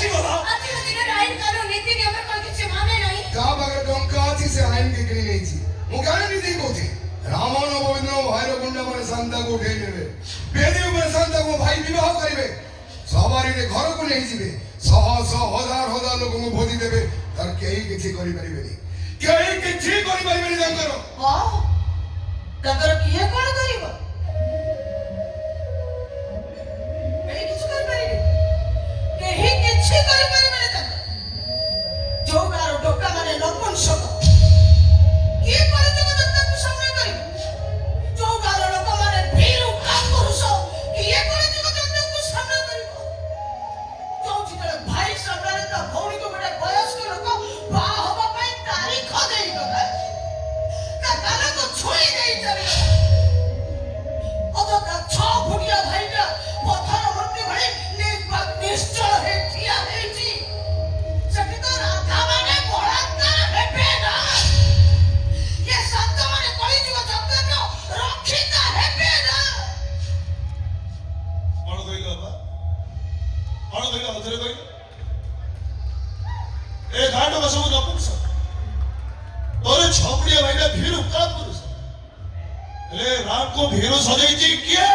ଅଛି ଗଲା ଆଜିର ଦିନରେ ଆଇନ କାନୁନ ନୀତି ନିୟମ କଣ କିଛି ମାନେ ନାହିଁ। ଯାହା ପାଖରେ ଟଙ୍କା ଅଛି ସେ ଆଇନকে କିଣି ନେଇଛି। ମୁଁ କାହିଁ ନିଜେ କହୁଛି ରାମନ ଗୋବିନ୍ଦ ଭାଇର ଗୁଣ୍ଡା ମାନେ ଶାନ୍ତାକୁ ଉଠେଇ ନେବେ। ବେଦୀ ଉପରେ ଶାନ୍ତାକୁ ଭାଇ ବିବାହ କରିବେ। ସବାରିରେ ଘରକୁ ନେଇଯିବେ। ଶହ ଶହ ହଜାର ହଜାର ଲୋକଙ୍କୁ ଭୋଜି ଦେବେ। ତାର କେହି କିଛି କରିପାରିବେନି। କେହି କିଛି କରିପାରିବେନି ତାଙ୍କର। ତାଙ୍କର କିଏ କଣ କରିବ? କେହି କିଛି କରିପାରିବେ। କେହି କିଛି କରିପାରିବେନି ତାଙ୍କର। ଯୋଉ ଗାଁର ଟୋକା ମାନେ ନପୁଂସକ କିଏ କରିଯିବ ତାଙ୍କୁ ସାମ୍ନା କରିବ? ଯୋଉ ଗାଁର ଲୋକମାନେ ଭୀରୁ କାପୁରୁଷ କିଏ କରିଯିବ ତାଙ୍କୁ ସାମ୍ନା କରିବ? ଯୋଉ ଯେତେବେଳେ ଭାଇ ସାମ୍ନାରେ ତା ଭଉଣୀକୁ ଗୋଟେ ବୟସ୍କ ଲୋକ ବାହା ହବା ପାଇଁ ତାରିଖ ଦେଇଗଲା, ତା ଗାଲକୁ ଛୁଇଁ ଦେଇ ଚାଲିଗଲା। ଅଯଥା 6 ଫୁଟିଆ ଭାଇଟା ପଥର ମୂର୍ତ୍ତି ଭଳି ନିଶ୍ଚଳ ହେଇ ଠିଆ ହେଇଛି। ସେଠି ତ ରାଧା ମାନେ ବଳାତ୍କାର ହେବେ ନା। ଏ ସନ୍ତ ମାନେ କଳିଯୁଗ ଯନ୍ତ୍ରର ରକ୍ଷିତା ହେବେ ନା। କଣ କହିଲ ବାବା କଣ କହିଲ ହଜରେ କହିଲ ଏ ଗାଁଟା ସବୁ ନପୁଂସକ ତୋର ଛପୁଡ଼ିଆ ଭାଇଟା ଭୀରୁ କାପୁରୁଷ ହେଲେ ରାମକୁ ଭୀରୁ ସଜେଇଛି କିଏ?